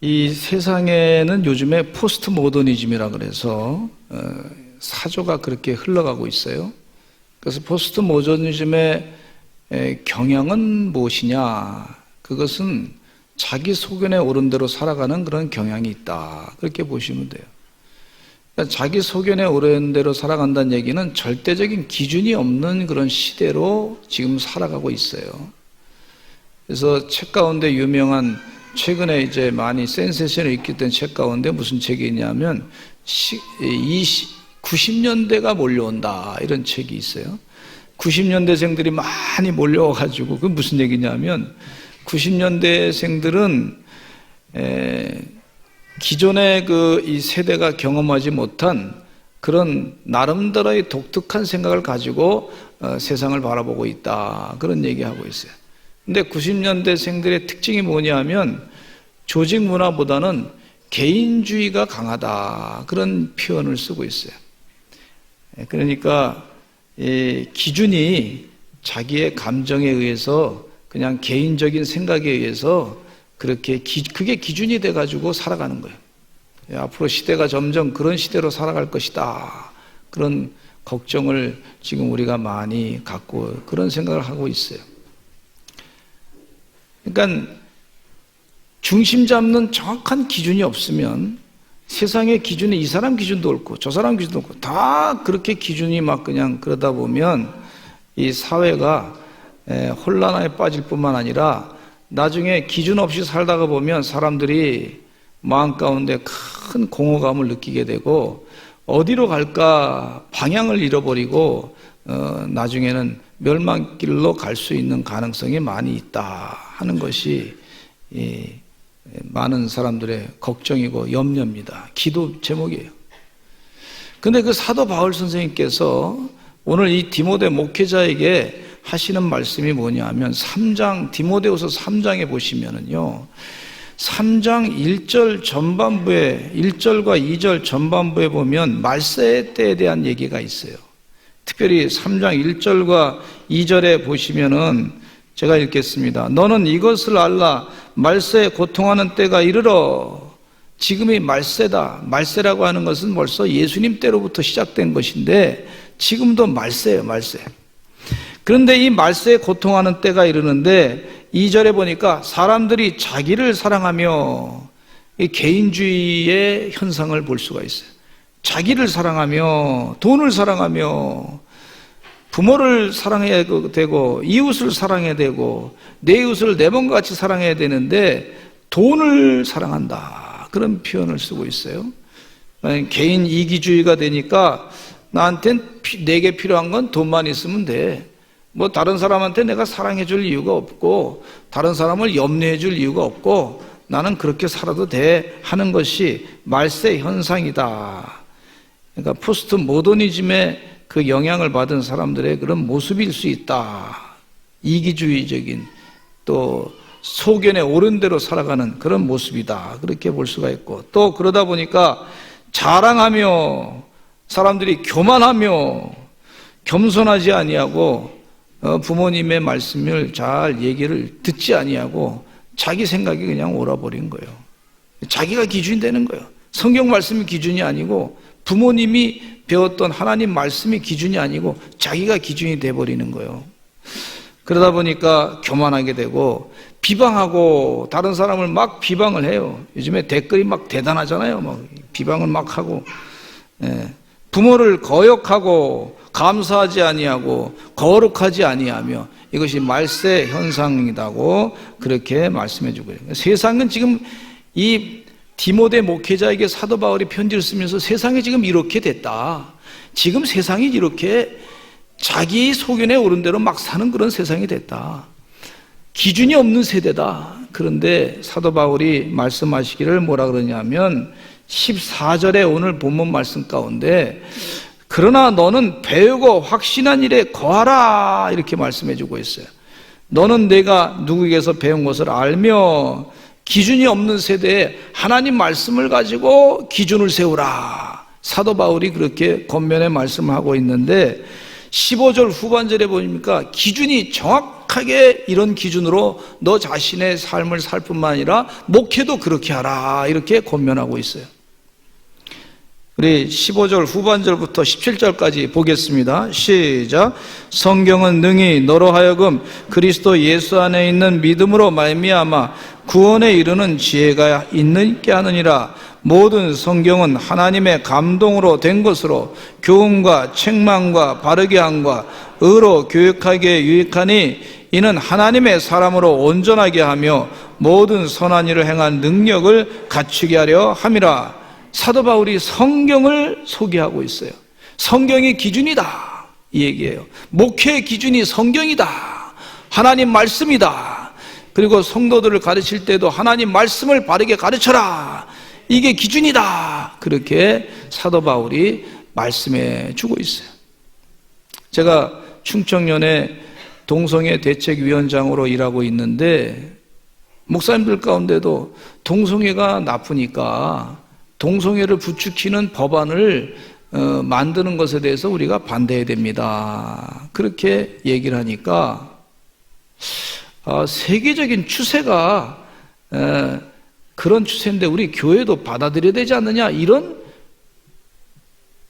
이 세상에는 요즘에 포스트 모더니즘이라 그래서 사조가 그렇게 흘러가고 있어요. 그래서 포스트 모더니즘의 경향은 무엇이냐? 그것은 자기 소견에 오른 대로 살아가는 그런 경향이 있다. 그렇게 보시면 돼요. 그러니까 자기 소견에 오른 대로 살아간다는 얘기는 절대적인 기준이 없는 그런 시대로 지금 살아가고 있어요. 그래서 책 가운데 유명한 최근에 이제 많이 센세이션을 일으켰던 책 가운데 무슨 책이 있냐면 90년대가 몰려온다 이런 책이 있어요. 90년대생들이 많이 몰려와가지고 그게 무슨 얘기냐면 90년대생들은 기존의 이 세대가 경험하지 못한 그런 나름대로의 독특한 생각을 가지고 세상을 바라보고 있다 그런 얘기하고 있어요. 근데 90년대생들의 특징이 뭐냐면 조직 문화보다는 개인주의가 강하다 그런 표현을 쓰고 있어요. 그러니까 기준이 자기의 감정에 의해서 그냥 개인적인 생각에 의해서 그렇게 그게 기준이 돼가지고 살아가는 거예요. 앞으로 시대가 점점 그런 시대로 살아갈 것이다 그런 걱정을 지금 우리가 많이 갖고 그런 생각을 하고 있어요. 그러니까 중심 잡는 정확한 기준이 없으면 세상의 기준이 이 사람 기준도 옳고 저 사람 기준도 옳고 다 그렇게 기준이 막 그냥 그러다 보면 이 사회가 혼란에 빠질 뿐만 아니라 나중에 기준 없이 살다가 보면 사람들이 마음 가운데 큰 공허감을 느끼게 되고 어디로 갈까 방향을 잃어버리고 나중에는 멸망길로 갈 수 있는 가능성이 많이 있다 하는 것이 많은 사람들의 걱정이고 염려입니다. 기도 제목이에요. 근데 그 사도 바울 선생님께서 오늘 이 디모데 목회자에게 하시는 말씀이 뭐냐면 3장 디모데후서 3장에 보시면은요 3장 1절 전반부에 1절과 2절 전반부에 보면 말세 때에 대한 얘기가 있어요. 특별히 3장 1절과 2절에 보시면은 제가 읽겠습니다. 너는 이것을 알라 말세에 고통하는 때가 이르러. 지금이 말세다. 말세라고 하는 것은 벌써 예수님 때로부터 시작된 것인데 지금도 말세예요. 말세. 그런데 이 말세에 고통하는 때가 이르는데 2절에 보니까 사람들이 자기를 사랑하며 이 개인주의의 현상을 볼 수가 있어요. 자기를 사랑하며 돈을 사랑하며 부모를 사랑해야 되고 이웃을 사랑해야 되고 내 이웃을 내 몸같이 사랑해야 되는데 돈을 사랑한다 그런 표현을 쓰고 있어요. 개인 이기주의가 되니까 나한텐 내게 필요한 건 돈만 있으면 돼. 뭐 다른 사람한테 내가 사랑해 줄 이유가 없고 다른 사람을 염려해 줄 이유가 없고 나는 그렇게 살아도 돼 하는 것이 말세 현상이다. 그러니까 포스트 모더니즘의 그 영향을 받은 사람들의 그런 모습일 수 있다. 이기주의적인 또 소견에 옳은 대로 살아가는 그런 모습이다. 그렇게 볼 수가 있고 또 그러다 보니까 자랑하며 사람들이 교만하며 겸손하지 아니하고 부모님의 말씀을 잘 얘기를 듣지 아니하고 자기 생각이 그냥 옳아버린 거예요. 자기가 기준이 되는 거예요. 성경 말씀이 기준이 아니고 부모님이 배웠던 하나님 말씀이 기준이 아니고 자기가 기준이 돼버리는 거예요. 그러다 보니까 교만하게 되고 비방하고 다른 사람을 막 비방을 해요. 요즘에 댓글이 막 대단하잖아요. 막 비방을 막 하고 부모를 거역하고 감사하지 아니하고 거룩하지 아니하며 이것이 말세 현상이라고 그렇게 말씀해 주고 있어요. 세상은 지금 이 디모데 목회자에게 사도 바울이 편지를 쓰면서 세상이 지금 이렇게 됐다. 지금 세상이 이렇게 자기 소견에 오른 대로 막 사는 그런 세상이 됐다. 기준이 없는 세대다. 그런데 사도 바울이 말씀하시기를 뭐라 그러냐면 14절에 오늘 본문 말씀 가운데 그러나 너는 배우고 확신한 일에 거하라 이렇게 말씀해 주고 있어요. 너는 내가 누구에게서 배운 것을 알며 기준이 없는 세대에 하나님 말씀을 가지고 기준을 세우라. 사도 바울이 그렇게 겉면에 말씀을 하고 있는데 15절 후반절에 보니까 기준이 정확하게 이런 기준으로 너 자신의 삶을 살 뿐만 아니라 목회도 그렇게 하라, 이렇게 권면하고 있어요. 우리 15절 후반절부터 17절까지 보겠습니다. 시작. 성경은 능히 너로 하여금 그리스도 예수 안에 있는 믿음으로 말미암아 구원에 이르는 지혜가 있게 하느니라. 모든 성경은 하나님의 감동으로 된 것으로 교훈과 책망과 바르게 함과 의로 교육하기에 유익하니 이는 하나님의 사람으로 온전하게 하며 모든 선한 일을 행한 능력을 갖추게 하려 함이라. 사도 바울이 성경을 소개하고 있어요. 성경이 기준이다, 이 얘기예요. 목회의 기준이 성경이다, 하나님 말씀이다. 그리고 성도들을 가르칠 때도 하나님 말씀을 바르게 가르쳐라, 이게 기준이다, 그렇게 사도 바울이 말씀해 주고 있어요. 제가 충청년에 동성애 대책위원장으로 일하고 있는데 목사님들 가운데도 동성애가 나쁘니까 동성애를 부추기는 법안을 만드는 것에 대해서 우리가 반대해야 됩니다, 그렇게 얘기를 하니까 세계적인 추세가 그런 추세인데 우리 교회도 받아들여야 되지 않느냐, 이런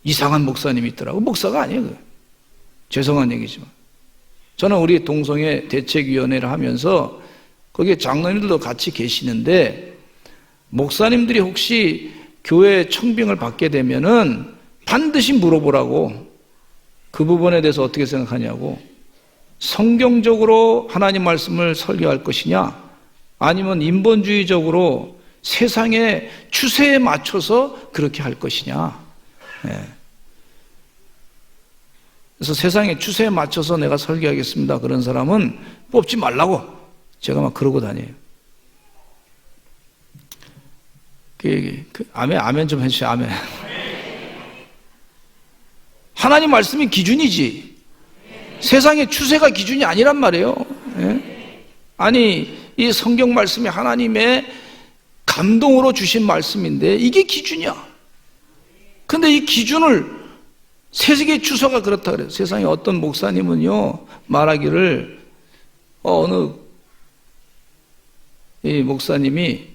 이상한 목사님이 있더라고. 목사가 아니에요. 죄송한 얘기지만 저는 우리 동성애 대책위원회를 하면서 거기에 장로님들도 같이 계시는데 목사님들이 혹시 교회 청빙을 받게 되면은 반드시 물어보라고, 그 부분에 대해서 어떻게 생각하냐고, 성경적으로 하나님 말씀을 설교할 것이냐 아니면 인본주의적으로 세상의 추세에 맞춰서 그렇게 할 것이냐. 그래서 세상의 추세에 맞춰서 내가 설교하겠습니다, 그런 사람은 뽑지 말라고 제가 막 그러고 다녀요. 아멘 좀 해주세요. 아멘. 하나님 말씀이 기준이지 세상의 추세가 기준이 아니란 말이에요. 아니, 이 성경 말씀이 하나님의 감동으로 주신 말씀인데 이게 기준이야. 근데 이 기준을 세계의 추세가 그렇다 그래요. 세상에 어떤 목사님은요 말하기를 어느 이 목사님이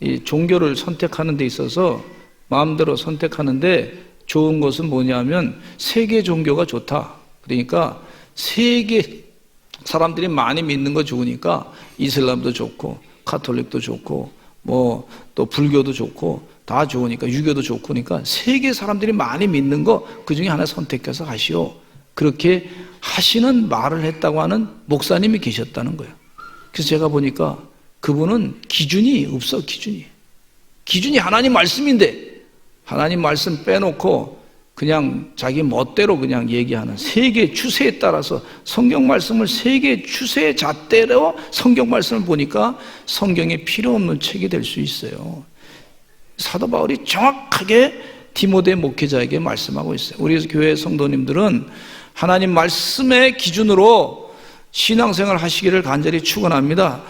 이 종교를 선택하는 데 있어서 마음대로 선택하는데 좋은 것은 뭐냐면 세계 종교가 좋다. 그러니까 세계 사람들이 많이 믿는 거 좋으니까 이슬람도 좋고 카톨릭도 좋고 뭐 또 불교도 좋고 다 좋으니까 유교도 좋고, 그러니까 세계 사람들이 많이 믿는 거 그 중에 하나 선택해서 하시오, 그렇게 하시는 말을 했다고 하는 목사님이 계셨다는 거예요. 그래서 제가 보니까 그분은 기준이 없어. 기준이 하나님 말씀인데 하나님 말씀 빼놓고 그냥 자기 멋대로 그냥 얘기하는, 세계 추세에 따라서 성경 말씀을 세계 추세의 잣대로 성경 말씀을 보니까 성경에 필요 없는 책이 될 수 있어요. 사도 바울이 정확하게 디모데 목회자에게 말씀하고 있어요. 우리 교회 성도님들은 하나님 말씀의 기준으로 신앙생활 하시기를 간절히 축원합니다.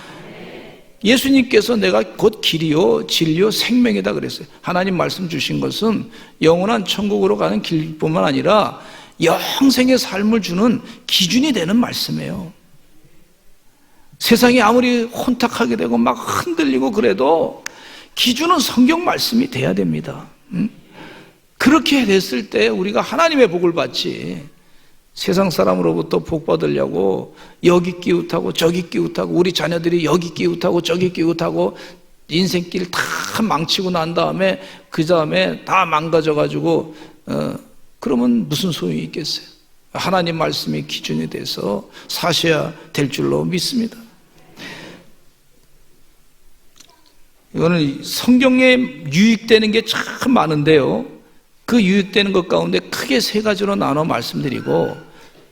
예수님께서 내가 곧 길이요 진리요 생명이다 그랬어요. 하나님 말씀 주신 것은 영원한 천국으로 가는 길뿐만 아니라 영생의 삶을 주는 기준이 되는 말씀이에요. 세상이 아무리 혼탁하게 되고 막 흔들리고 그래도 기준은 성경 말씀이 돼야 됩니다. 그렇게 됐을 때 우리가 하나님의 복을 받지, 세상 사람으로부터 복 받으려고 여기 끼웃하고 저기 끼웃하고 우리 자녀들이 여기 끼웃하고 저기 끼웃하고 인생길 다 망치고 난 다음에 그 다음에 다 망가져가지고 그러면 무슨 소용이 있겠어요? 하나님 말씀이 기준이 돼서 사셔야 될 줄로 믿습니다. 이거는 성경에 유익되는 게 참 많은데요, 그 유익되는 것 가운데 크게 세 가지로 나눠 말씀드리고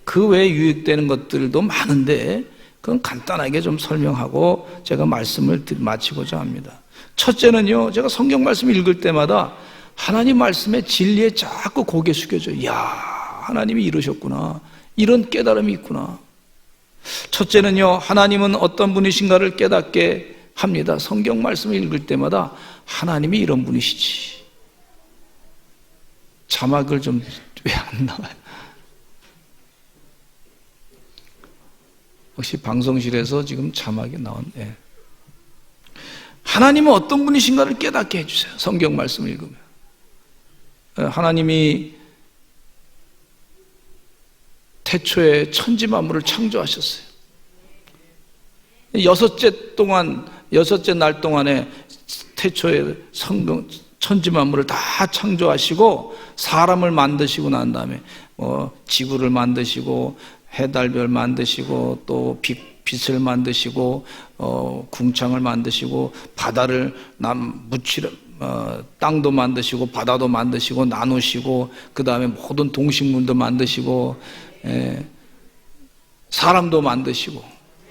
그 외에 유익되는 것들도 많은데 그건 간단하게 좀 설명하고 제가 말씀을 마치고자 합니다. 첫째는요, 제가 성경 말씀 읽을 때마다 하나님 말씀의 진리에 자꾸 고개 숙여져요. 이야, 하나님이 이러셨구나, 이런 깨달음이 있구나. 첫째는요, 하나님은 어떤 분이신가를 깨닫게 합니다. 성경 말씀을 읽을 때마다 하나님이 이런 분이시지. 자막을 좀 왜 안 나와요? 역시 방송실에서 지금 자막이 나온. 하나님은 어떤 분이신가를 깨닫게 해주세요. 성경 말씀을 읽으면. 하나님이 태초에 천지 만물을 창조하셨어요. 여섯째 날 동안에 태초에 천지 만물을 다 창조하시고 사람을 만드시고 난 다음에 지구를 만드시고 해달별 만드시고 또 빛을 만드시고 궁창을 만드시고 바다를 땅도 만드시고 바다도 만드시고 나누시고 그 다음에 모든 동식물도 만드시고 사람도 만드시고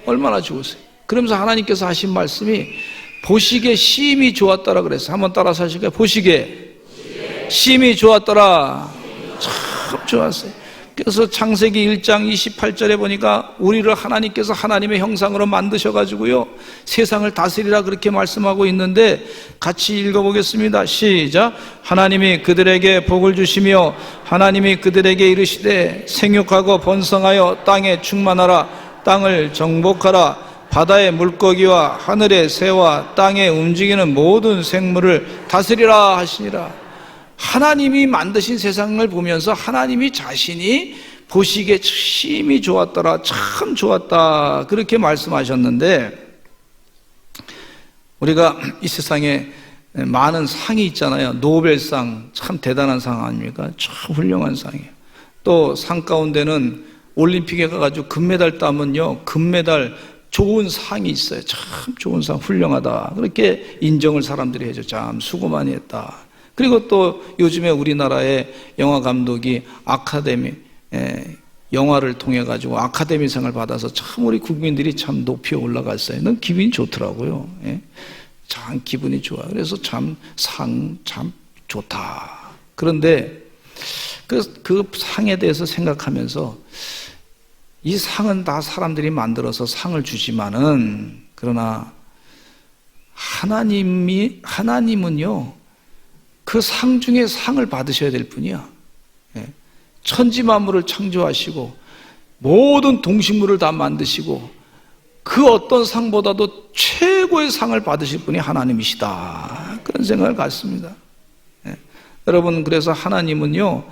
얼마나 좋으세요. 그러면서 하나님께서 하신 말씀이 보시기에 심히 좋았더라 그랬어요. 한번 따라서 하실까요? 보시기에 심히 좋았더라. 참 좋았어요. 그래서 창세기 1장 28절에 보니까 우리를 하나님께서 하나님의 형상으로 만드셔가지고요 세상을 다스리라 그렇게 말씀하고 있는데 같이 읽어보겠습니다. 시작. 하나님이 그들에게 복을 주시며 하나님이 그들에게 이르시되 생육하고 번성하여 땅에 충만하라. 땅을 정복하라. 바다의 물고기와 하늘의 새와 땅에 움직이는 모든 생물을 다스리라 하시니라. 하나님이 만드신 세상을 보면서 하나님이 자신이 보시기에 심히 좋았더라, 참 좋았다 그렇게 말씀하셨는데, 우리가 이 세상에 많은 상이 있잖아요. 노벨상 참 대단한 상 아닙니까? 참 훌륭한 상이에요. 또 상 가운데는 올림픽에 가가지고 금메달 따면요 금메달 좋은 상이 있어요. 참 좋은 상, 훌륭하다 그렇게 인정을 사람들이 해줘. 참 수고 많이 했다. 그리고 또 요즘에 우리나라의 영화 감독이 아카데미 영화를 통해 가지고 아카데미상을 받아서 참 우리 국민들이 참 높이 올라갔어요. 넌 기분이 좋더라고요. 참 기분이 좋아. 그래서 참 좋다. 그런데 그 상에 대해서 생각하면서 이 상은 다 사람들이 만들어서 상을 주지만은, 그러나 하나님은요 그 상 중에 상을 받으셔야 될 분이야. 천지 만물을 창조하시고 모든 동식물을 다 만드시고 그 어떤 상보다도 최고의 상을 받으실 분이 하나님이시다. 그런 생각을 갖습니다. 여러분, 그래서 하나님은요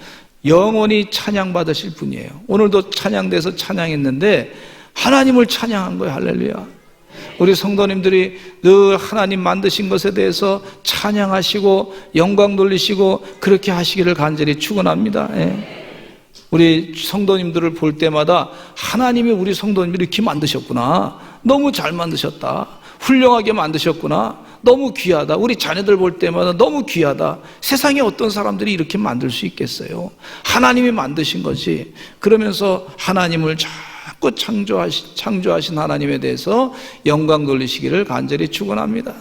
영원히 찬양받으실 분이에요. 오늘도 찬양돼서 찬양했는데 하나님을 찬양한 거예요. 할렐루야. 우리 성도님들이 늘 하나님 만드신 것에 대해서 찬양하시고 영광 돌리시고 그렇게 하시기를 간절히 축원합니다. 우리 성도님들을 볼 때마다 하나님이 우리 성도님들을 이렇게 만드셨구나, 너무 잘 만드셨다, 훌륭하게 만드셨구나, 너무 귀하다, 우리 자녀들 볼 때마다 너무 귀하다, 세상에 어떤 사람들이 이렇게 만들 수 있겠어요? 하나님이 만드신 거지. 그러면서 하나님을 자꾸 창조하신 하나님에 대해서 영광 돌리시기를 간절히 축원합니다.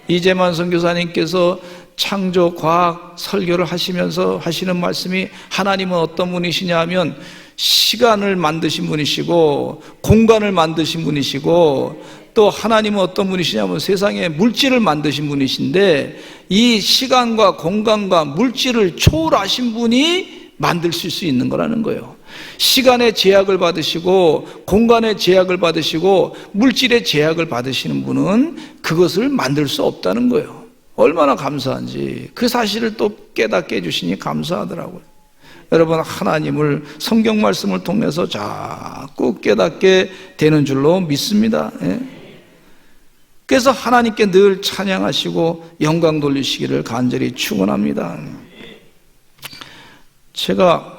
이재만 선교사님께서 창조 과학 설교를 하시면서 하시는 말씀이, 하나님은 어떤 분이시냐 하면 시간을 만드신 분이시고 공간을 만드신 분이시고, 또 하나님은 어떤 분이시냐면 세상에 물질을 만드신 분이신데, 이 시간과 공간과 물질을 초월하신 분이 만드실 수 있는 거라는 거예요. 시간의 제약을 받으시고 공간의 제약을 받으시고 물질의 제약을 받으시는 분은 그것을 만들 수 없다는 거예요. 얼마나 감사한지 그 사실을 또 깨닫게 해주시니 감사하더라고요. 여러분, 하나님을 성경 말씀을 통해서 자꾸 깨닫게 되는 줄로 믿습니다. 그래서 하나님께 늘 찬양하시고 영광 돌리시기를 간절히 축원합니다. 제가,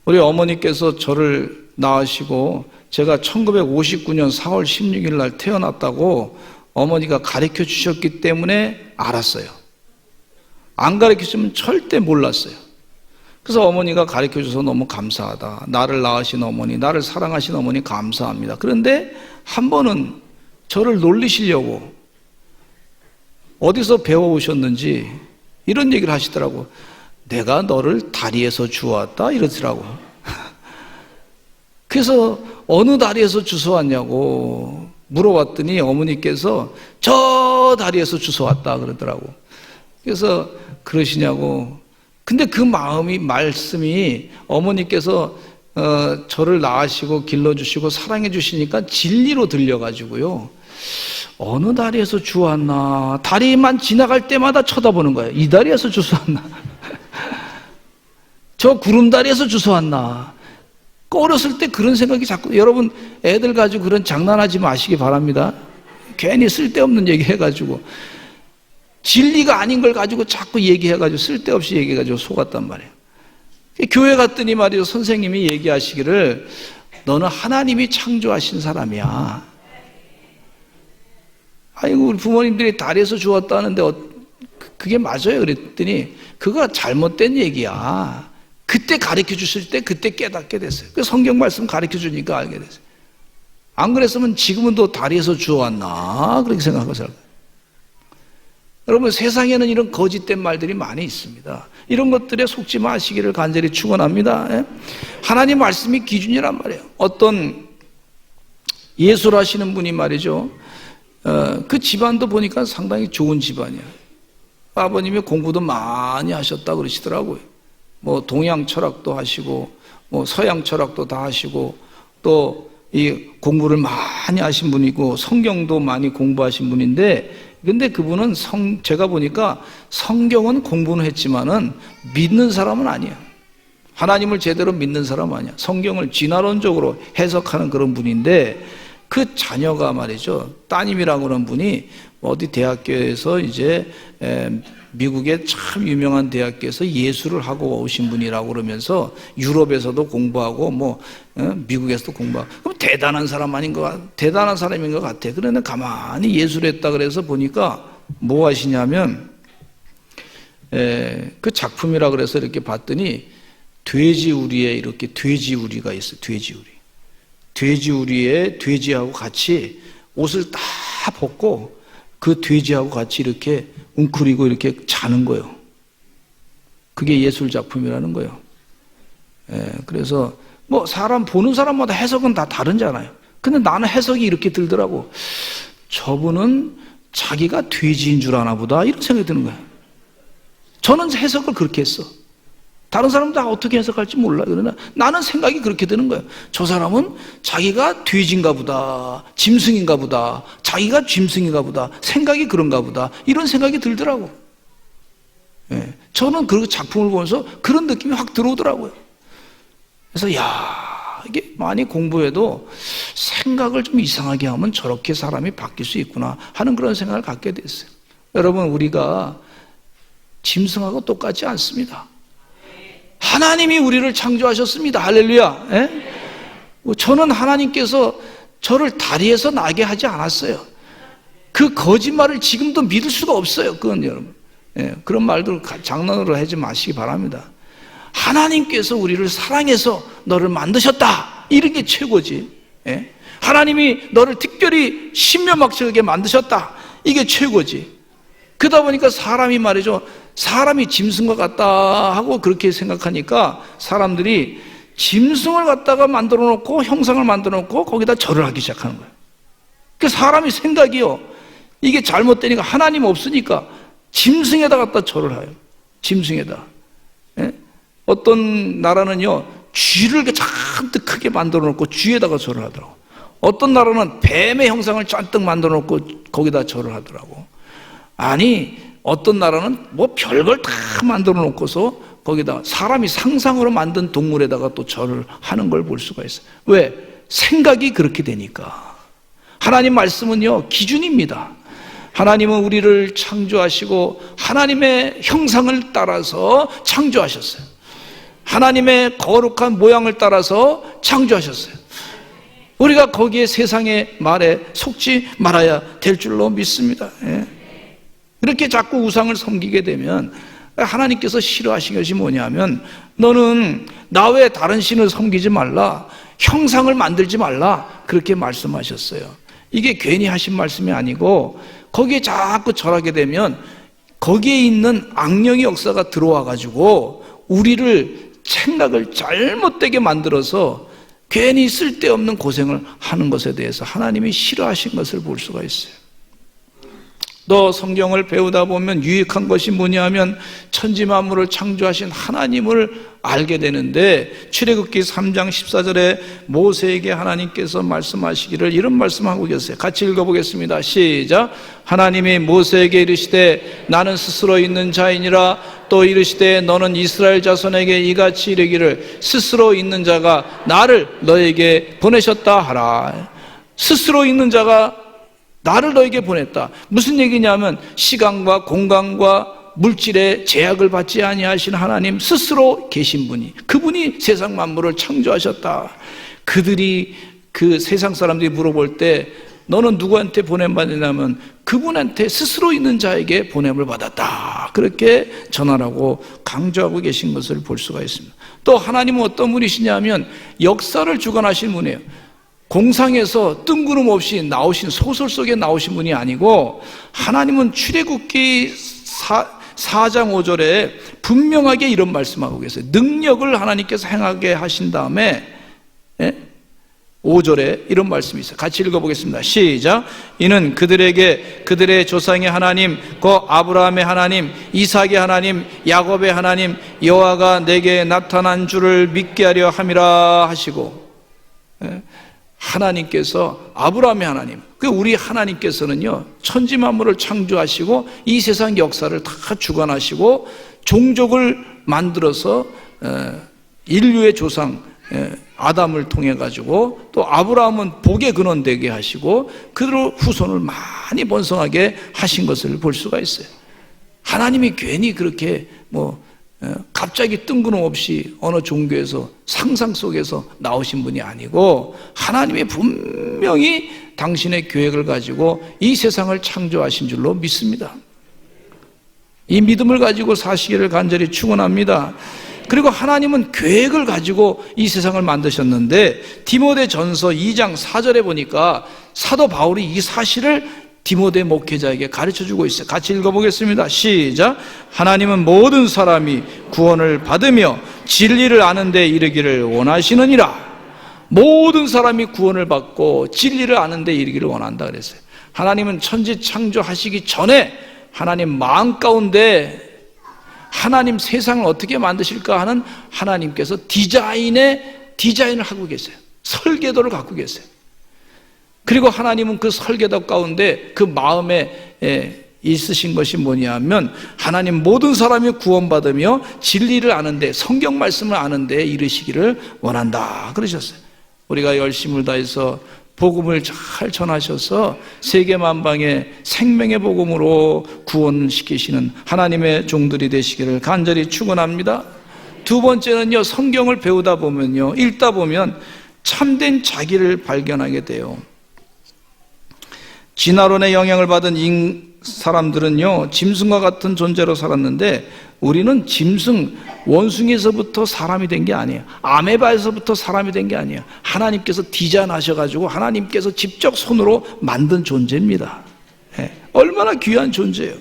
우리 어머니께서 저를 낳으시고 제가 1959년 4월 16일 날 태어났다고 어머니가 가르쳐 주셨기 때문에 알았어요. 안 가르쳐 주시면 절대 몰랐어요. 그래서 어머니가 가르쳐 줘서 너무 감사하다, 나를 낳으신 어머니, 나를 사랑하신 어머니 감사합니다. 그런데 한 번은 저를 놀리시려고 어디서 배워오셨는지 이런 얘기를 하시더라고. 내가 너를 다리에서 주워왔다 이러더라고. 그래서 어느 다리에서 주워왔냐고 물어봤더니 어머니께서 저 다리에서 주워왔다 그러더라고. 그래서 그러시냐고. 근데 그 말씀이 어머니께서 저를 낳으시고 길러주시고 사랑해주시니까 진리로 들려가지고요, 어느 다리에서 주웠나, 다리만 지나갈 때마다 쳐다보는 거예요. 이 다리에서 주웠나, 저 구름다리에서 주워왔나. 어렸을 때 그런 생각이 자꾸, 여러분 애들 가지고 그런 장난하지 마시기 바랍니다. 괜히 쓸데없는 얘기 해가지고, 진리가 아닌 걸 가지고 자꾸 얘기해가지고 쓸데없이 얘기해가지고 속았단 말이에요. 교회 갔더니 말이죠, 선생님이 얘기하시기를 너는 하나님이 창조하신 사람이야. 아이고, 우리 부모님들이 다리에서 주웠다는데 그게 맞아요? 그랬더니 그거 잘못된 얘기야. 그때 가르쳐 주실 때 그때 깨닫게 됐어요. 그 성경 말씀 가르쳐 주니까 알게 됐어요. 안 그랬으면 지금은 또 다리에서 주워왔나 그렇게 생각하고 살아요. 여러분, 세상에는 이런 거짓된 말들이 많이 있습니다. 이런 것들에 속지 마시기를 간절히 축원합니다. 하나님 말씀이 기준이란 말이에요. 어떤 예술하시는 분이 말이죠, 그 집안도 보니까 상당히 좋은 집안이에요. 아버님이 공부도 많이 하셨다 그러시더라고요. 뭐 동양 철학도 하시고 뭐 서양 철학도 다 하시고 또 이 공부를 많이 하신 분이고 성경도 많이 공부하신 분인데, 근데 그분은 제가 보니까 성경은 공부는 했지만은 믿는 사람은 아니에요. 하나님을 제대로 믿는 사람은 아니야. 성경을 진화론적으로 해석하는 그런 분인데, 그 자녀가 말이죠, 따님이라고 하는 분이 어디 대학교에서 이제 미국의 참 유명한 대학교에서 예술을 하고 오신 분이라고 그러면서 유럽에서도 공부하고 뭐 미국에서도 공부하고, 그럼 대단한 사람 아닌 대단한 사람인 것 같아. 그런데 가만히 예술했다 그래서 보니까 뭐 하시냐면, 그 작품이라 그래서 이렇게 봤더니 돼지우리에 이렇게 돼지우리가 있어요. 돼지우리에 돼지하고 같이 옷을 다 벗고 그 돼지하고 같이 이렇게 웅크리고 이렇게 자는 거예요. 그게 예술 작품이라는 거예요. 그래서 뭐 사람 보는 사람마다 해석은 다 다르잖아요. 근데 나는 해석이 이렇게 들더라고. 저분은 자기가 돼지인 줄 아나 보다, 이런 생각이 드는 거예요. 저는 해석을 그렇게 했어. 다른 사람은 다 어떻게 해석할지 몰라. 그러나 나는 생각이 그렇게 드는 거예요. 저 사람은 자기가 돼지인가 보다, 짐승인가 보다, 자기가 짐승인가 보다, 생각이 그런가 보다, 이런 생각이 들더라고. 저는 그 작품을 보면서 그런 느낌이 확 들어오더라고요. 그래서 이게 많이 공부해도 생각을 좀 이상하게 하면 저렇게 사람이 바뀔 수 있구나 하는 그런 생각을 갖게 됐어요. 여러분, 우리가 짐승하고 똑같지 않습니다. 하나님이 우리를 창조하셨습니다. 할렐루야. 저는 하나님께서 저를 다리에서 나게 하지 않았어요. 그 거짓말을 지금도 믿을 수가 없어요. 그건 여러분, 그런 말들 장난으로 하지 마시기 바랍니다. 하나님께서 우리를 사랑해서 너를 만드셨다, 이런 게 최고지. 하나님이 너를 특별히 신묘막측하게 만드셨다, 이게 최고지. 그러다 보니까 사람이 말이죠, 사람이 짐승과 같다 하고 그렇게 생각하니까 사람들이 짐승을 갖다가 만들어 놓고 형상을 만들어 놓고 거기다 절을 하기 시작하는 거예요. 그 사람이 생각이요, 이게 잘못되니까 하나님 없으니까 짐승에다 갖다 절을 해요. 짐승에다. 어떤 나라는요, 쥐를 잔뜩 크게 만들어 놓고 쥐에다가 절을 하더라고. 어떤 나라는 뱀의 형상을 잔뜩 만들어 놓고 거기다 절을 하더라고. 아니, 어떤 나라는 뭐 별걸 다 만들어 놓고서 거기다 사람이 상상으로 만든 동물에다가 또 절을 하는 걸 볼 수가 있어요. 왜? 생각이 그렇게 되니까. 하나님 말씀은요, 기준입니다. 하나님은 우리를 창조하시고 하나님의 형상을 따라서 창조하셨어요. 하나님의 거룩한 모양을 따라서 창조하셨어요. 우리가 거기에 세상의 말에 속지 말아야 될 줄로 믿습니다. 이렇게 자꾸 우상을 섬기게 되면 하나님께서 싫어하신 것이 뭐냐면, 너는 나 외에 다른 신을 섬기지 말라, 형상을 만들지 말라, 그렇게 말씀하셨어요. 이게 괜히 하신 말씀이 아니고, 거기에 자꾸 절하게 되면 거기에 있는 악령의 역사가 들어와 가지고 우리를 생각을 잘못되게 만들어서 괜히 쓸데없는 고생을 하는 것에 대해서 하나님이 싫어하신 것을 볼 수가 있어요. 또 성경을 배우다 보면 유익한 것이 뭐냐면 천지 만물을 창조하신 하나님을 알게 되는데, 출애굽기 3장 14절에 모세에게 하나님께서 말씀하시기를 이런 말씀하고 계세요. 같이 읽어보겠습니다. 시작. 하나님이 모세에게 이르시되 나는 스스로 있는 자이니라. 또 이르시되 너는 이스라엘 자손에게 이같이 이르기를 스스로 있는 자가 나를 너에게 보내셨다 하라. 스스로 있는 자가 나를 너에게 보냈다. 무슨 얘기냐면 시간과 공간과 물질의 제약을 받지 아니하신 하나님 스스로 계신 분이, 그분이 세상 만물을 창조하셨다. 그들이, 그 세상 사람들이 물어볼 때 너는 누구한테 보냄받느냐면 그분한테 스스로 있는 자에게 보냄을 받았다. 그렇게 전하라고 강조하고 계신 것을 볼 수가 있습니다. 또 하나님은 어떤 분이시냐면 역사를 주관하신 분이에요. 공상에서 뜬구름 없이 나오신, 소설 속에 나오신 분이 아니고, 하나님은 출애굽기 4장 5절에 분명하게 이런 말씀하고 계세요. 능력을 하나님께서 행하게 하신 다음에 5절에 이런 말씀이 있어요. 같이 읽어보겠습니다. 시작. 이는 그들에게 그들의 조상의 하나님, 그 아브라함의 하나님, 이삭의 하나님, 야곱의 하나님 여호와가 내게 나타난 줄을 믿게 하려 함이라 하시고, 하나님께서, 아브라함의 하나님, 그 우리 하나님께서는요 천지 만물을 창조하시고 이 세상 역사를 다 주관하시고 종족을 만들어서 인류의 조상 아담을 통해 가지고, 또 아브라함은 복의 근원 되게 하시고 그대로 후손을 많이 번성하게 하신 것을 볼 수가 있어요. 하나님이 괜히 그렇게 갑자기 뜬금없이 어느 종교에서 상상 속에서 나오신 분이 아니고, 하나님이 분명히 당신의 계획을 가지고 이 세상을 창조하신 줄로 믿습니다. 이 믿음을 가지고 사시기를 간절히 축원합니다. 그리고 하나님은 계획을 가지고 이 세상을 만드셨는데, 디모데전서 2장 4절에 보니까 사도 바울이 이 사실을 디모데 목회자에게 가르쳐주고 있어요. 같이 읽어보겠습니다. 시작. 하나님은 모든 사람이 구원을 받으며 진리를 아는 데 이르기를 원하시느니라. 모든 사람이 구원을 받고 진리를 아는 데 이르기를 원한다 그랬어요. 하나님은 천지 창조하시기 전에 하나님 마음 가운데 하나님 세상을 어떻게 만드실까 하는 하나님께서 디자인을 하고 계세요. 설계도를 갖고 계세요. 그리고 하나님은 그 설계도 가운데 그 마음에 있으신 것이 뭐냐면, 하나님 모든 사람이 구원받으며 진리를 아는데, 성경 말씀을 아는데 이르시기를 원한다 그러셨어요. 우리가 열심을 다해서 복음을 잘 전하셔서 세계 만방에 생명의 복음으로 구원시키시는 하나님의 종들이 되시기를 간절히 축원합니다. 두 번째는요, 성경을 배우다 보면요, 읽다 보면 참된 자기를 발견하게 돼요. 진화론의 영향을 받은 사람들은요 짐승과 같은 존재로 살았는데, 우리는 짐승, 원숭이에서부터 사람이 된 게 아니에요. 아메바에서부터 사람이 된 게 아니에요. 하나님께서 디자인하셔가지고 하나님께서 직접 손으로 만든 존재입니다. 얼마나 귀한 존재예요.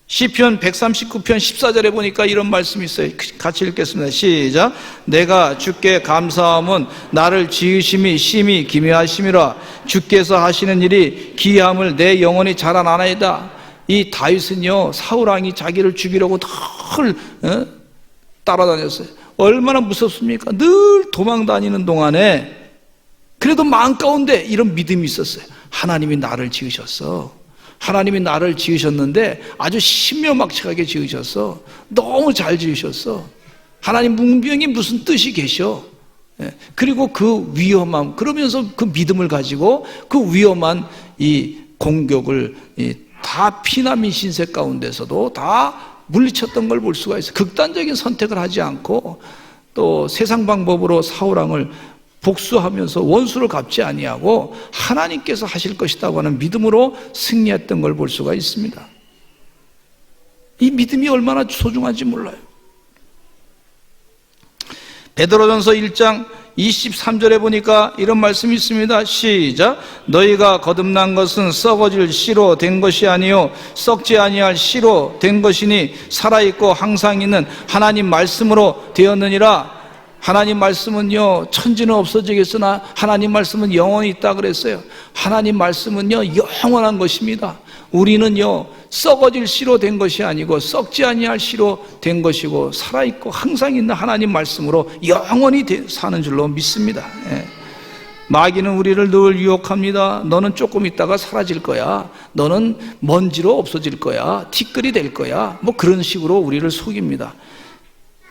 시편 139편 14절에 보니까 이런 말씀이 있어요. 같이 읽겠습니다. 시작. 내가 주께 감사함은 나를 지으심이 심히 기묘하심이라. 주께서 하시는 일이 기이함을 내 영혼이 잘 아나이다. 이 다윗은요 사울왕이 자기를 죽이려고 늘 따라다녔어요. 얼마나 무섭습니까? 늘 도망 다니는 동안에 그래도 마음 가운데 이런 믿음이 있었어요. 하나님이 나를 지으셨어. 하나님이 나를 지으셨는데 아주 신묘막측하게 지으셨어. 너무 잘 지으셨어. 하나님 분명히 무슨 뜻이 계셔. 그리고 그 위험함, 그러면서 그 믿음을 가지고 그 위험한 이 공격을 다 피난민 신세 가운데서도 다 물리쳤던 걸 볼 수가 있어요. 극단적인 선택을 하지 않고 또 세상 방법으로 사울왕을 복수하면서 원수를 갚지 아니하고 하나님께서 하실 것이라고 하는 믿음으로 승리했던 걸 볼 수가 있습니다. 이 믿음이 얼마나 소중한지 몰라요. 베드로전서 1장 23절에 보니까 이런 말씀이 있습니다. 시작. 너희가 거듭난 것은 썩어질 씨로 된 것이 아니요 썩지 아니할 씨로 된 것이니 살아있고 항상 있는 하나님 말씀으로 되었느니라. 하나님 말씀은요, 천지는 없어지겠으나 하나님 말씀은 영원히 있다 그랬어요. 하나님 말씀은요, 영원한 것입니다. 우리는요, 썩어질 씨로 된 것이 아니고 썩지 아니할 씨로 된 것이고 살아있고 항상 있는 하나님 말씀으로 영원히 사는 줄로 믿습니다. 예. 마귀는 우리를 늘 유혹합니다. 너는 조금 있다가 사라질 거야. 너는 먼지로 없어질 거야. 티끌이 될 거야. 뭐 그런 식으로 우리를 속입니다.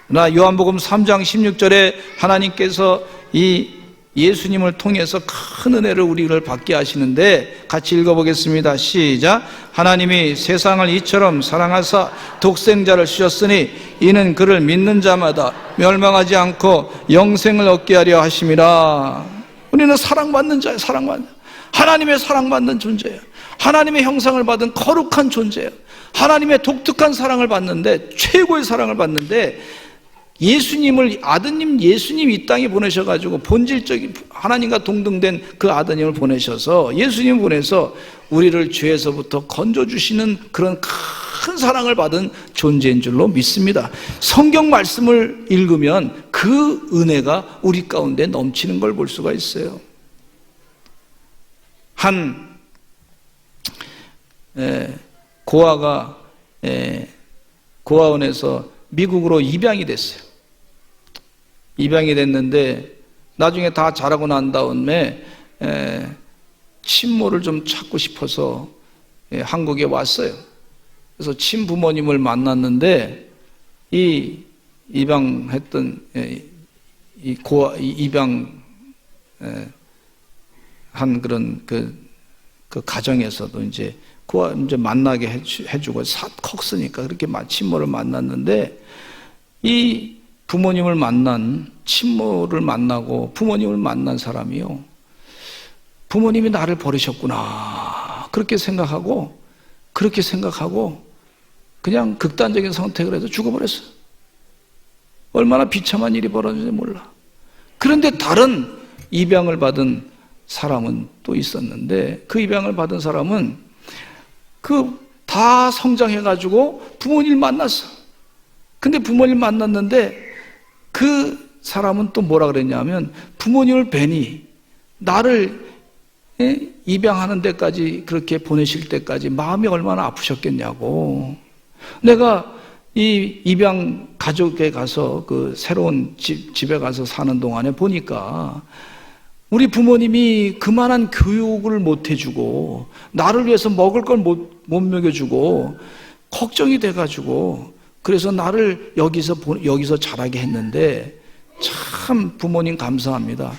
나 요한복음 3장 16절에 하나님께서 이 예수님을 통해서 큰 은혜를 우리를 받게 하시는데 같이 읽어보겠습니다. 시작. 하나님이 세상을 이처럼 사랑하사 독생자를 주셨으니 이는 그를 믿는 자마다 멸망하지 않고 영생을 얻게 하려 하심이라. 우리는 사랑받는 자예요. 사랑받는, 하나님의 사랑받는 존재예요. 하나님의 형상을 받은 거룩한 존재예요. 하나님의 독특한 사랑을 받는데, 최고의 사랑을 받는데, 예수님을, 아드님 예수님 이 땅에 보내셔가지고 본질적인 하나님과 동등된 그 아드님을 보내셔서, 예수님 보내서 우리를 죄에서부터 건져주시는 그런 큰 사랑을 받은 존재인 줄로 믿습니다. 성경 말씀을 읽으면 그 은혜가 우리 가운데 넘치는 걸 볼 수가 있어요. 한 고아가 고아원에서 미국으로 입양이 됐어요. 입양이 됐는데 나중에 다 자라고 난 다음에 친모를 좀 찾고 싶어서 한국에 왔어요. 그래서 친부모님을 만났는데 이 입양했던 이 고아 입양 한 그런 그 가정에서도 이제 고아 이제 만나게 해주고 컸으니까 그렇게 친모를 만났는데 이 부모님을 만난 친모를 만나고 부모님을 만난 사람이요, 부모님이 나를 버리셨구나 그렇게 생각하고 그냥 극단적인 선택을 해서 죽어버렸어요. 얼마나 비참한 일이 벌어졌는지 몰라. 그런데 다른 입양을 받은 사람은 또 있었는데 그 입양을 받은 사람은 다 성장해가지고 부모님을 만났어. 근데 부모님을 만났는데 그 사람은 또 뭐라 그랬냐면 부모님을 뵈니 나를 입양하는 데까지 그렇게 보내실 때까지 마음이 얼마나 아프셨겠냐고. 내가 이 입양 가족에 가서 그 새로운 집에 가서 사는 동안에 보니까 우리 부모님이 그만한 교육을 못 해주고 나를 위해서 먹을 걸 못 먹여주고 걱정이 돼가지고 그래서 나를 여기서 자라게 했는데 참 부모님 감사합니다.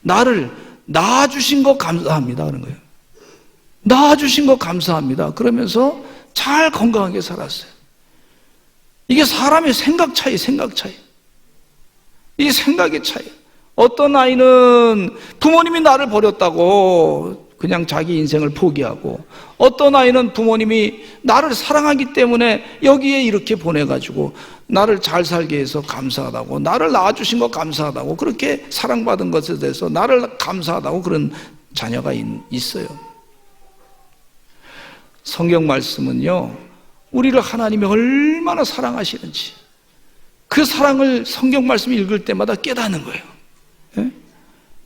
나를 낳아주신 거 감사합니다. 그런 거예요. 낳아주신 거 감사합니다. 그러면서 잘 건강하게 살았어요. 이게 사람의 생각 차이. 이 생각의 차이. 어떤 아이는 부모님이 나를 버렸다고 그냥 자기 인생을 포기하고, 어떤 아이는 부모님이 나를 사랑하기 때문에 여기에 이렇게 보내가지고 나를 잘 살게 해서 감사하다고, 나를 낳아주신 거 감사하다고, 그렇게 사랑받은 것에 대해서 나를 감사하다고 그런 자녀가 있어요. 성경 말씀은요, 우리를 하나님이 얼마나 사랑하시는지 그 사랑을 성경 말씀 읽을 때마다 깨닫는 거예요. 예?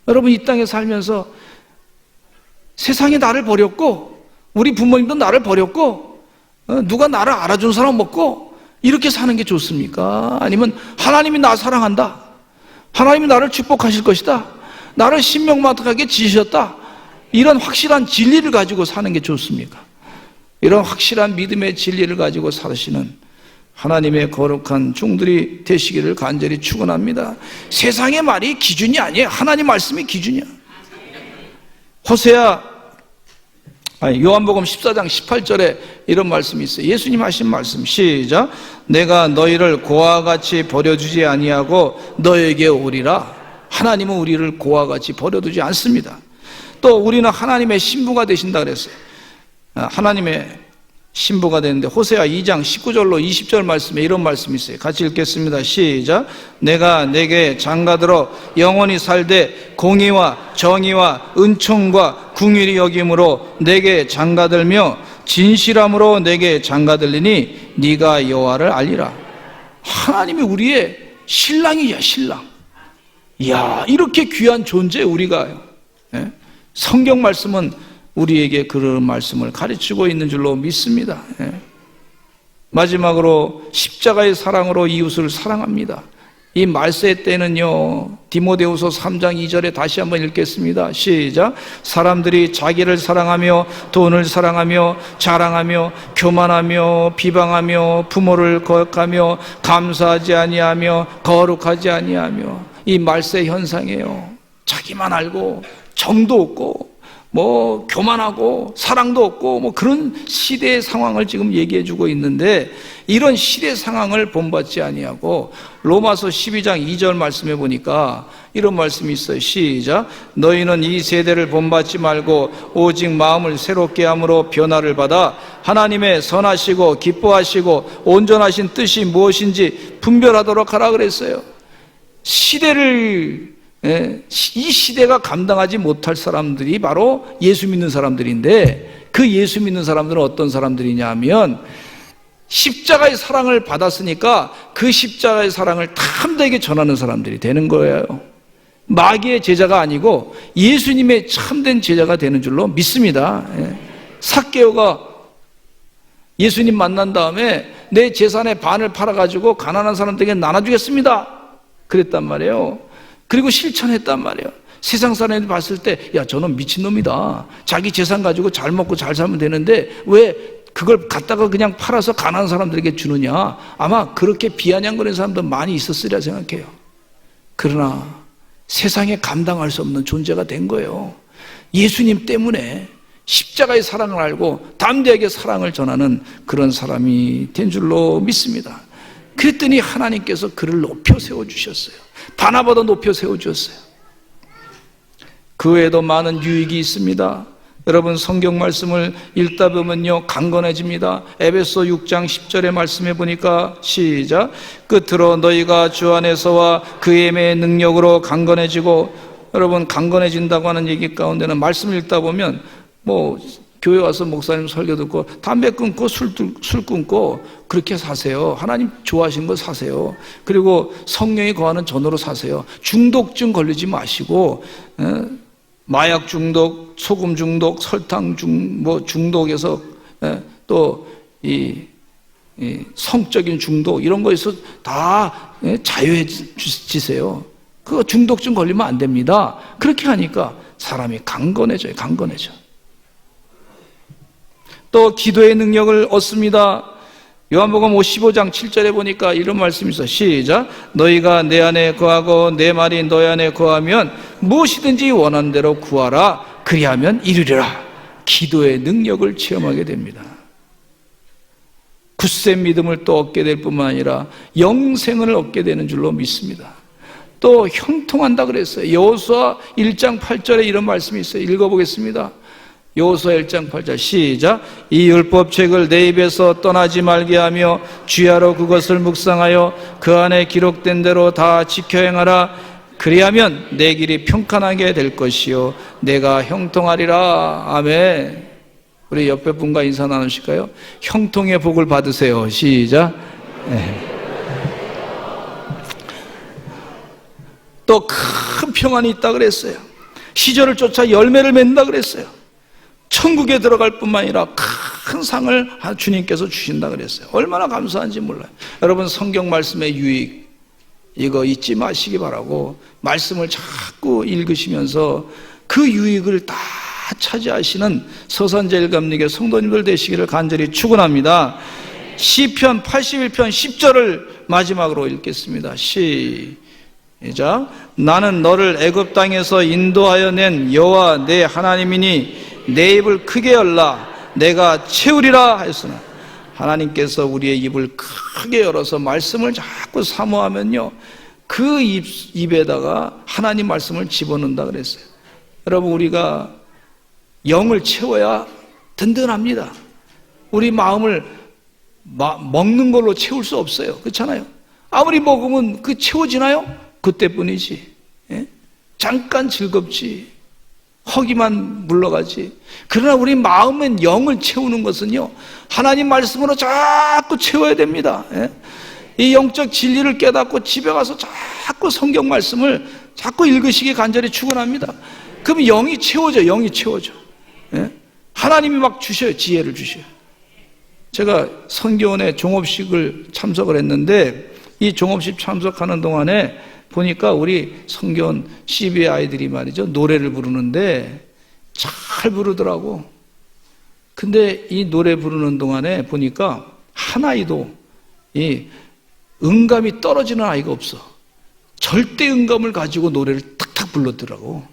여러분, 이 땅에 살면서 세상이 나를 버렸고 우리 부모님도 나를 버렸고 누가 나를 알아준 사람 없고 이렇게 사는 게 좋습니까? 아니면 하나님이 나 사랑한다, 하나님이 나를 축복하실 것이다, 나를 신명만하게 지으셨다, 이런 확실한 진리를 가지고 사는 게 좋습니까? 이런 확실한 믿음의 진리를 가지고 사시는 하나님의 거룩한 종들이 되시기를 간절히 축원합니다. 세상의 말이 기준이 아니에요. 하나님 말씀이 기준이야. 요한복음 14장 18절에 이런 말씀이 있어요. 예수님 하신 말씀, 시작. 내가 너희를 고아와 같이 버려주지 아니하고 너에게 오리라. 하나님은 우리를 고아와 같이 버려두지 않습니다. 또 우리는 하나님의 신부가 되신다 그랬어요. 하나님의 신부가 되는데 호세아 2장 19절로 20절 말씀에 이런 말씀이 있어요. 같이 읽겠습니다. 시작. 내가 내게 장가들어 영원히 살되 공의와 정의와 은총과 궁휼히 여김으로 내게 장가들며 진실함으로 내게 장가들리니 네가 여호와를 알리라. 하나님이 우리의 신랑이야, 신랑. 이야, 이렇게 귀한 존재 우리가요. 예? 성경 말씀은 우리에게 그런 말씀을 가르치고 있는 줄로 믿습니다. 예? 마지막으로 십자가의 사랑으로 이웃을 사랑합니다. 이 말세 때는요, 디모데후서 3장 2절에 다시 한번 읽겠습니다. 시작. 사람들이 자기를 사랑하며 돈을 사랑하며 자랑하며 교만하며 비방하며 부모를 거역하며 감사하지 아니하며 거룩하지 아니하며, 이 말세 현상이에요. 자기만 알고 정도 없고 뭐 교만하고 사랑도 없고 뭐 그런 시대의 상황을 지금 얘기해 주고 있는데, 이런 시대 상황을 본받지 아니하고 로마서 12장 2절 말씀해 보니까 이런 말씀이 있어요. 시작. 너희는 이 세대를 본받지 말고 오직 마음을 새롭게 함으로 변화를 받아 하나님의 선하시고 기뻐하시고 온전하신 뜻이 무엇인지 분별하도록 하라 그랬어요. 시대를, 이 시대가 감당하지 못할 사람들이 바로 예수 믿는 사람들인데, 그 예수 믿는 사람들은 어떤 사람들이냐 하면 십자가의 사랑을 받았으니까 그 십자가의 사랑을 탐되게 전하는 사람들이 되는 거예요. 마귀의 제자가 아니고 예수님의 참된 제자가 되는 줄로 믿습니다. 삭개오가 예수님 만난 다음에 내 재산의 반을 팔아가지고 가난한 사람들에게 나눠주겠습니다 그랬단 말이에요. 그리고 실천했단 말이에요. 세상 사람들이 봤을 때, 야, 저는 미친놈이다. 자기 재산 가지고 잘 먹고 잘 살면 되는데 왜 그걸 갖다가 그냥 팔아서 가난한 사람들에게 주느냐. 아마 그렇게 비아냥거리는 사람도 많이 있었으리라 생각해요. 그러나 세상에 감당할 수 없는 존재가 된 거예요. 예수님 때문에 십자가의 사랑을 알고 담대하게 사랑을 전하는 그런 사람이 된 줄로 믿습니다. 그랬더니 하나님께서 그를 높여 세워주셨어요. 바나바도 높여 세워주셨어요. 그 외에도 많은 유익이 있습니다. 여러분, 성경 말씀을 읽다 보면요, 강건해집니다. 에베소 6장 10절의 말씀해 보니까 시작. 끝으로 너희가 주 안에서와 그의 능력으로 강건해지고, 여러분, 강건해진다고 하는 얘기 가운데는 말씀을 읽다 보면 뭐 교회 와서 목사님 설교 듣고 담배 끊고 술 끊고 그렇게 사세요. 하나님 좋아하시는 거 사세요. 그리고 성령이 거하는 전으로 사세요. 중독증 걸리지 마시고, 마약 중독, 소금 중독, 설탕 중독에서 또 이 성적인 중독, 이런 거에서 다 자유해지세요. 그거 중독증 걸리면 안 됩니다. 그렇게 하니까 사람이 강건해져요. 강건해져. 또 기도의 능력을 얻습니다. 요한복음 15장 7절에 보니까 이런 말씀이 있어요. 시작. 너희가 내 안에 거하고 내 말이 너희 안에 거하면 무엇이든지 원하는 대로 구하라. 그리하면 이루리라. 기도의 능력을 체험하게 됩니다. 굳센 믿음을 또 얻게 될 뿐만 아니라 영생을 얻게 되는 줄로 믿습니다. 또 형통한다 그랬어요. 여호수아 1장 8절에 이런 말씀이 있어요. 읽어보겠습니다. 여호수아 1장 8절 시작. 이 율법책을 내 입에서 떠나지 말게 하며 주야로 그것을 묵상하여 그 안에 기록된 대로 다 지켜 행하라. 그리하면 내 길이 평탄하게 될 것이요 내가 형통하리라. 아멘. 우리 옆에 분과 인사 나누실까요? 형통의 복을 받으세요. 시작. 네. 또 큰 평안이 있다 그랬어요. 시절을 쫓아 열매를 맺는다 그랬어요. 천국에 들어갈 뿐만 아니라 큰 상을 주님께서 주신다 그랬어요. 얼마나 감사한지 몰라요. 여러분, 성경 말씀의 유익 이거 잊지 마시기 바라고, 말씀을 자꾸 읽으시면서 그 유익을 다 차지하시는 서산제일감리교 성도님들 되시기를 간절히 축원합니다. 시편 81편 10절을 마지막으로 읽겠습니다. 시작. 나는 너를 애굽 땅에서 인도하여 낸 여호와 내 하나님이니 내 입을 크게 열라 내가 채우리라 하였으나, 하나님께서 우리의 입을 크게 열어서 말씀을 자꾸 사모하면요, 그 입에다가 하나님 말씀을 집어넣는다 그랬어요. 여러분, 우리가 영을 채워야 든든합니다. 우리 마음을 먹는 걸로 채울 수 없어요. 그렇잖아요. 아무리 먹으면 그 채워지나요? 그때뿐이지. 예? 잠깐 즐겁지. 허기만 물러가지. 그러나 우리 마음은 영을 채우는 것은요, 하나님 말씀으로 자꾸 채워야 됩니다. 예? 이 영적 진리를 깨닫고 집에 가서 자꾸 성경 말씀을 자꾸 읽으시기 간절히 축원합니다. 그럼 영이 채워져. 예? 하나님이 막 주셔요. 지혜를 주셔요. 제가 성교원의 종업식을 참석을 했는데 이 종업식 참석하는 동안에 보니까 우리 성교원 CB의 아이들이 말이죠, 노래를 부르는데 잘 부르더라고. 근데 이 노래 부르는 동안에 보니까 한 아이도 이 음감이 떨어지는 아이가 없어. 절대 음감을 가지고 노래를 탁탁 불렀더라고.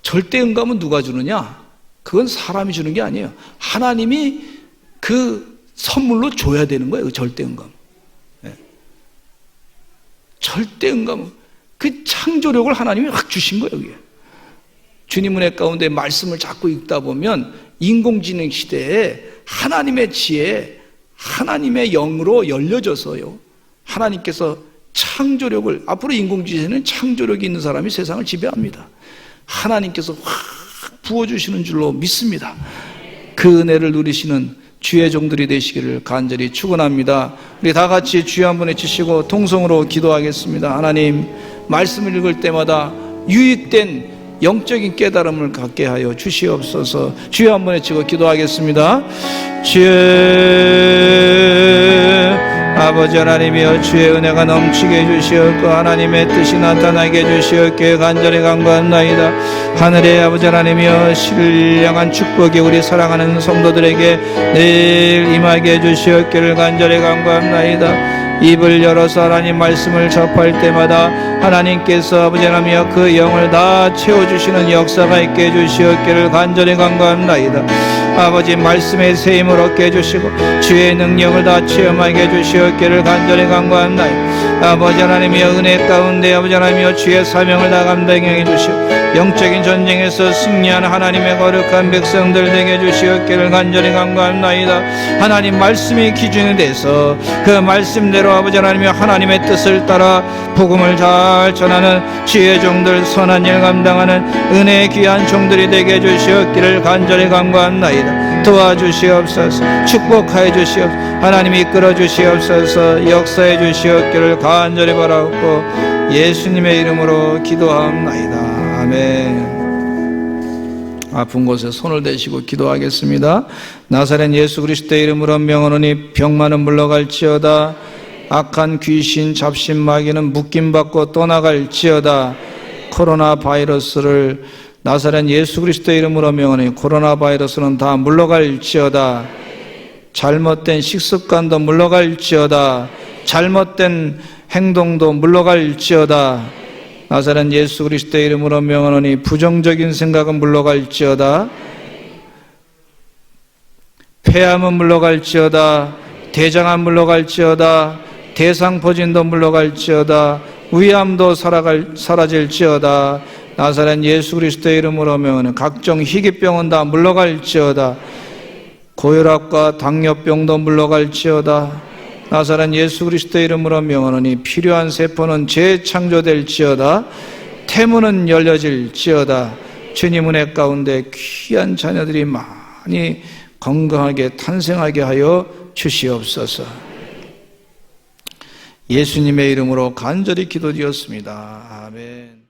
절대 음감은 누가 주느냐? 그건 사람이 주는 게 아니에요. 하나님이 그 선물로 줘야 되는 거예요. 그 절대 음감. 네. 절대 음감, 그 창조력을 하나님이 확 주신 거예요. 그게. 주님 은혜 가운데 말씀을 자꾸 읽다 보면 인공지능 시대에 하나님의 지혜, 하나님의 영으로 열려져서요, 하나님께서 창조력을, 앞으로 인공지능은 창조력이 있는 사람이 세상을 지배합니다. 하나님께서 확 부어주시는 줄로 믿습니다. 그 은혜를 누리시는 주의 종들이 되시기를 간절히 축원합니다. 우리 다 같이 주여 한번 외치시고 통성으로 기도하겠습니다. 하나님, 말씀을 읽을 때마다 유익된 영적인 깨달음을 갖게 하여 주시옵소서. 주여 한번 외치고 기도하겠습니다. 주여, 아버지 하나님이여, 주의 은혜가 넘치게 해주시옵고 하나님의 뜻이 나타나게 해주시옵기에 간절히 간구합나이다. 하늘의 아버지 하나님이여, 신령한 축복이 우리 사랑하는 성도들에게 늘 임하게 해주시옵기를 간절히 간구합나이다. 입을 열어서 하나님 말씀을 접할 때마다 하나님께서 아버지 하나님이여 그 영을 다 채워주시는 역사가 있게 해주시옵기를 간절히 간구합나이다. 아버지 말씀의 세임을 얻게 해주시고 주의 능력을 다 체험하게 해주시옵기를 간절히 간구합나이다. 아버지 하나님이여 은혜 가운데 아버지 하나님이여 주의 사명을 다 감당해 주시고 영적인 전쟁에서 승리하는 하나님의 거룩한 백성들 되게 해주시옵기를 간절히 간구합나이다. 하나님 말씀이 기준이 돼서 그 말씀대로 아버지 하나님이여 하나님의 뜻을 따라 복음을 잘 전하는 지혜 종들, 선한 일 감당하는 은혜의 귀한 종들이 되게 해주시옵기를 간절히 간구합나이다. 도와주시옵소서, 축복하여 주시옵소서, 하나님이 이끌어 주시옵소서, 역사해 주시옵기를 간절히 바라옵고 예수님의 이름으로 기도합나이다. 아멘. 아픈 곳에 손을 대시고 기도하겠습니다. 나사렛 예수 그리스도의 이름으로 명하노니 병만은 물러갈지어다. 악한 귀신, 잡신, 마귀는 묶임받고 떠나갈지어다. 코로나 바이러스를 나사렛 예수 그리스도의 이름으로 명하노니 코로나 바이러스는 다 물러갈지어다. 잘못된 식습관도 물러갈지어다. 잘못된 행동도 물러갈지어다. 나사렛 예수 그리스도의 이름으로 명하노니 부정적인 생각은 물러갈지어다. 폐암은 물러갈지어다. 대장암 물러갈지어다. 대상포진도 물러갈지어다. 위암도 사라질지어다. 나사렛 예수 그리스도의 이름으로 명하노니 각종 희귀병은 다 물러갈지어다. 고혈압과 당뇨병도 물러갈지어다. 나사렛 예수 그리스도의 이름으로 명하노니 필요한 세포는 재창조될지어다. 태문은 열려질지어다. 주님 은혜 가운데 귀한 자녀들이 많이 건강하게 탄생하게 하여 주시옵소서. 예수님의 이름으로 간절히 기도드렸습니다. 아멘.